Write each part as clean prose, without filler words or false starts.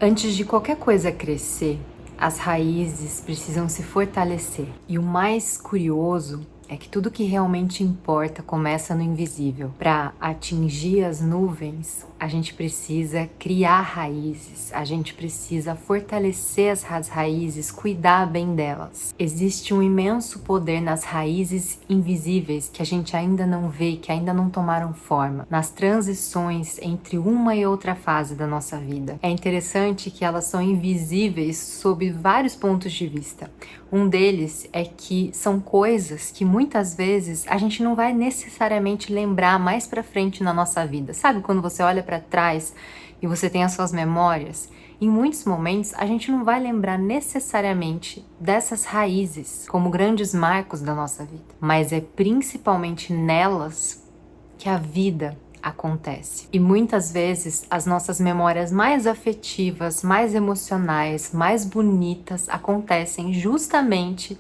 Antes de qualquer coisa crescer, as raízes precisam se fortalecer. E o mais curioso é que tudo que realmente importa começa no invisível. Para atingir as nuvens, a gente precisa criar raízes, a gente precisa fortalecer as raízes, cuidar bem delas. Existe um imenso poder nas raízes invisíveis que a gente ainda não vê, que ainda não tomaram forma, nas transições entre uma e outra fase da nossa vida. É interessante que elas são invisíveis sob vários pontos de vista. Um deles é que são coisas que muitas vezes a gente não vai necessariamente lembrar mais pra frente na nossa vida. Sabe quando você olha pra trás e você tem as suas memórias? Em muitos momentos a gente não vai lembrar necessariamente dessas raízes como grandes marcos da nossa vida, mas é principalmente nelas que a vida acontece. E muitas vezes as nossas memórias mais afetivas, mais emocionais, mais bonitas acontecem justamente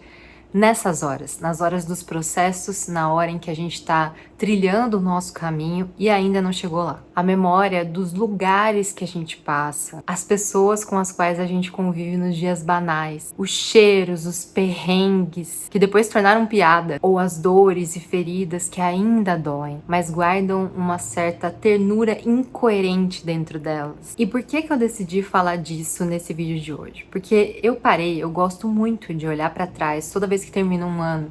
nessas horas, nas horas dos processos, na hora em que a gente está trilhando o nosso caminho e ainda não chegou lá. A memória dos lugares que a gente passa, as pessoas com as quais a gente convive nos dias banais, os cheiros, os perrengues que depois tornaram piada, ou as dores e feridas que ainda doem, mas guardam uma certa ternura incoerente dentro delas. E por que eu decidi falar disso nesse vídeo de hoje? Porque eu gosto muito de olhar para trás toda vez que termina um ano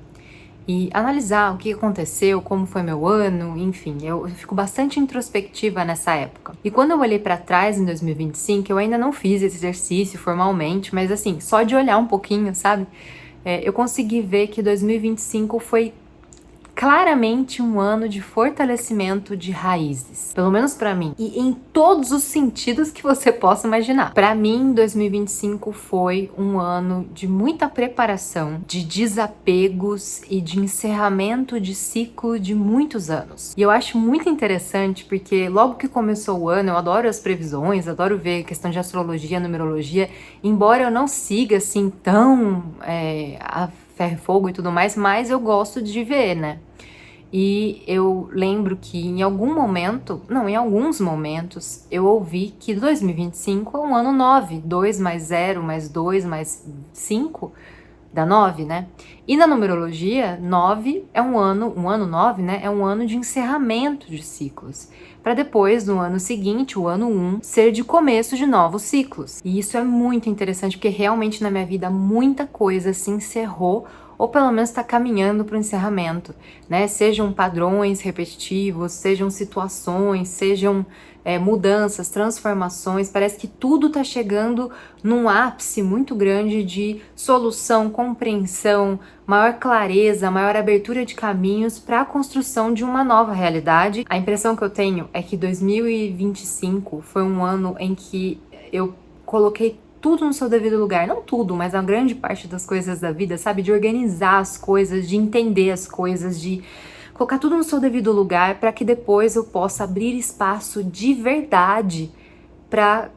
e analisar o que aconteceu, como foi meu ano, enfim, eu fico bastante introspectiva nessa época. E quando eu olhei pra trás em 2025, eu ainda não fiz esse exercício formalmente, mas assim, só de olhar um pouquinho, sabe? Eu consegui ver que 2025 foi claramente um ano de fortalecimento de raízes, pelo menos pra mim, e em todos os sentidos que você possa imaginar. Pra mim, 2025 foi um ano de muita preparação, de desapegos e de encerramento de ciclo de muitos anos. E eu acho muito interessante porque logo que começou o ano, eu adoro as previsões, adoro ver questão de astrologia, numerologia, embora eu não siga assim tão a ferro e fogo e tudo mais, mas eu gosto de ver, né? E eu lembro que em alguns momentos, eu ouvi que 2025 é um ano 9, 2 mais 0 mais 2 mais 5 dá 9, né? E na numerologia, 9 é um ano 9, né? É um ano de encerramento de ciclos. Para depois, no ano seguinte, o ano 1, ser de começo de novos ciclos. E isso é muito interessante, porque realmente na minha vida muita coisa se encerrou, ou pelo menos está caminhando para o encerramento, né? Sejam padrões repetitivos, sejam situações, sejam mudanças, transformações, parece que tudo está chegando num ápice muito grande de solução, compreensão, maior clareza, maior abertura de caminhos para a construção de uma nova realidade. A impressão que eu tenho é que 2025 foi um ano em que eu coloquei tudo no seu devido lugar, não tudo, mas a grande parte das coisas da vida, sabe? De organizar as coisas, de entender as coisas, de colocar tudo no seu devido lugar para que depois eu possa abrir espaço de verdade para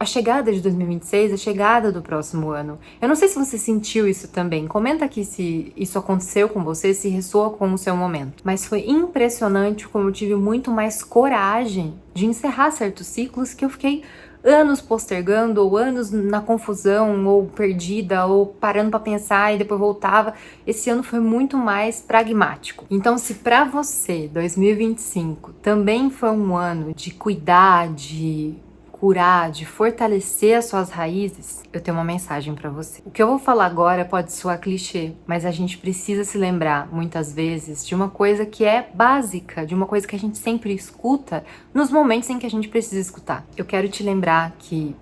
a chegada de 2026, a chegada do próximo ano. Eu não sei se você sentiu isso também. Comenta aqui se isso aconteceu com você, se ressoa com o seu momento. Mas foi impressionante como eu tive muito mais coragem de encerrar certos ciclos que eu fiquei anos postergando, ou anos na confusão, ou perdida, ou parando pra pensar e depois voltava. Esse ano foi muito mais pragmático. Então, se pra você 2025 também foi um ano de cuidar, de curar, de fortalecer as suas raízes, eu tenho uma mensagem pra você. O que eu vou falar agora pode soar clichê, mas a gente precisa se lembrar, muitas vezes, de uma coisa que é básica, de uma coisa que a gente sempre escuta nos momentos em que a gente precisa escutar. Eu quero te lembrar que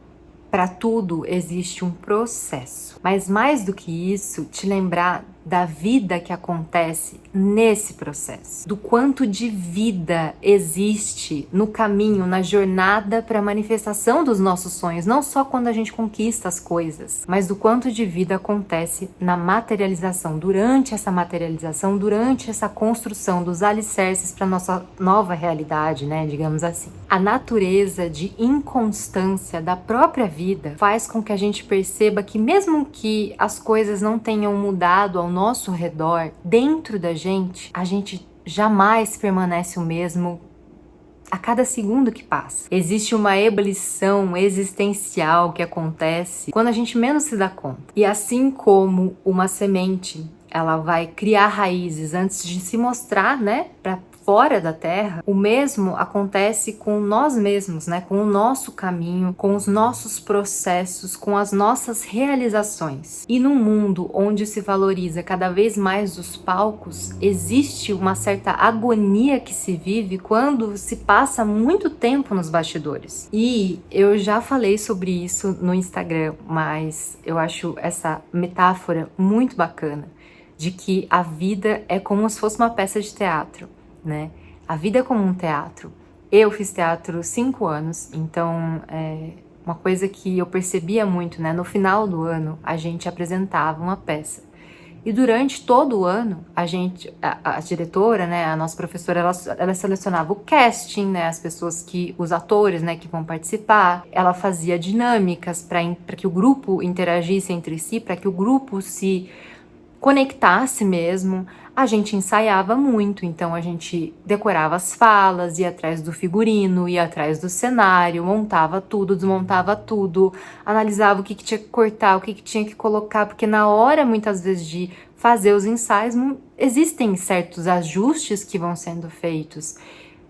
para tudo existe um processo, mas mais do que isso, te lembrar da vida que acontece nesse processo, do quanto de vida existe no caminho, na jornada para a manifestação dos nossos sonhos, não só quando a gente conquista as coisas, mas do quanto de vida acontece na materialização, durante essa materialização, durante essa construção dos alicerces para nossa nova realidade, né, digamos assim. A natureza de inconstância da própria vida faz com que a gente perceba que mesmo que as coisas não tenham mudado ao nosso redor, dentro da gente, a gente jamais permanece o mesmo a cada segundo que passa. Existe uma ebulição existencial que acontece quando a gente menos se dá conta. E assim como uma semente, ela vai criar raízes antes de se mostrar, né, para fora da Terra, o mesmo acontece com nós mesmos, né? Com o nosso caminho, com os nossos processos, com as nossas realizações. E num mundo onde se valoriza cada vez mais os palcos, existe uma certa agonia que se vive quando se passa muito tempo nos bastidores. E eu já falei sobre isso no Instagram, mas eu acho essa metáfora muito bacana, de que a vida é como se fosse uma peça de teatro, né? A vida é como um teatro. Eu fiz teatro 5 anos, então uma coisa que eu percebia muito, né? No final do ano, a gente apresentava uma peça. E durante todo o ano, a diretora, né, a nossa professora, ela selecionava o casting, né, as pessoas os atores, né, que vão participar. Ela fazia dinâmicas para que o grupo interagisse entre si, para que o grupo se conectasse mesmo. A gente ensaiava muito, então a gente decorava as falas, ia atrás do figurino, ia atrás do cenário, montava tudo, desmontava tudo, analisava o que tinha que cortar, o que tinha que colocar, porque na hora, muitas vezes, de fazer os ensaios, existem certos ajustes que vão sendo feitos.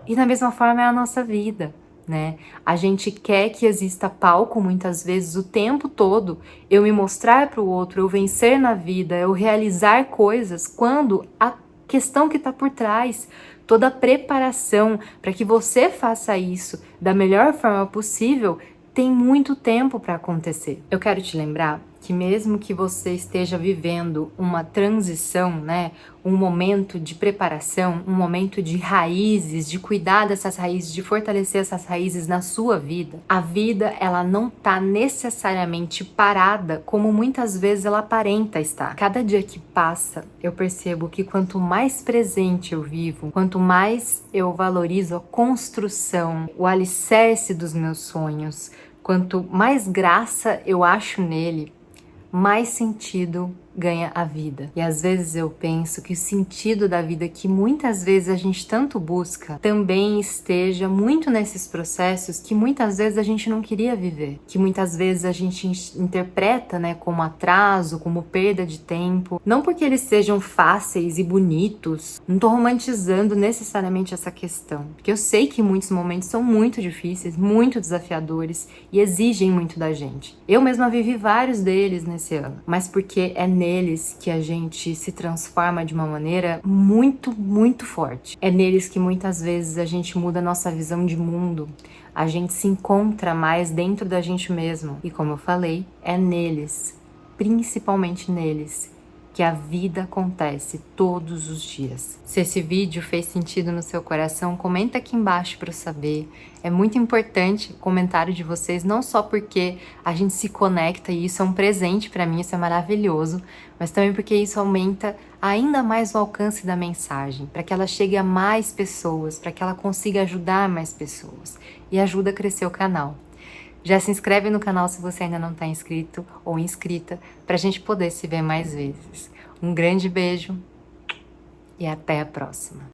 E da mesma forma é a nossa vida, né? A gente quer que exista palco muitas vezes o tempo todo, eu me mostrar para o outro, eu vencer na vida, eu realizar coisas, quando a questão que está por trás, toda a preparação para que você faça isso da melhor forma possível, tem muito tempo para acontecer. Eu quero te lembrar que mesmo que você esteja vivendo uma transição, né, um momento de preparação, um momento de raízes, de cuidar dessas raízes, de fortalecer essas raízes na sua vida, a vida, ela não tá necessariamente parada como muitas vezes ela aparenta estar. Cada dia que passa, eu percebo que quanto mais presente eu vivo, quanto mais eu valorizo a construção, o alicerce dos meus sonhos, quanto mais graça eu acho nele, mais sentido ganha a vida. E às vezes eu penso que o sentido da vida que muitas vezes a gente tanto busca também esteja muito nesses processos que muitas vezes a gente não queria viver, que muitas vezes a gente interpreta, né, como atraso, como perda de tempo, não porque eles sejam fáceis e bonitos. Não tô romantizando necessariamente essa questão, porque eu sei que muitos momentos são muito difíceis, muito desafiadores e exigem muito da gente. Eu mesma vivi vários deles nesse ano, mas porque é neles que a gente se transforma de uma maneira muito, muito forte. É neles que muitas vezes a gente muda a nossa visão de mundo, a gente se encontra mais dentro da gente mesmo. E como eu falei, é neles, principalmente neles, que a vida acontece todos os dias. Se esse vídeo fez sentido no seu coração, comenta aqui embaixo para eu saber. É muito importante o comentário de vocês, não só porque a gente se conecta e isso é um presente para mim, isso é maravilhoso, mas também porque isso aumenta ainda mais o alcance da mensagem, para que ela chegue a mais pessoas, para que ela consiga ajudar mais pessoas e ajuda a crescer o canal. Já se inscreve no canal se você ainda não está inscrito ou inscrita, para a gente poder se ver mais vezes. Um grande beijo e até a próxima!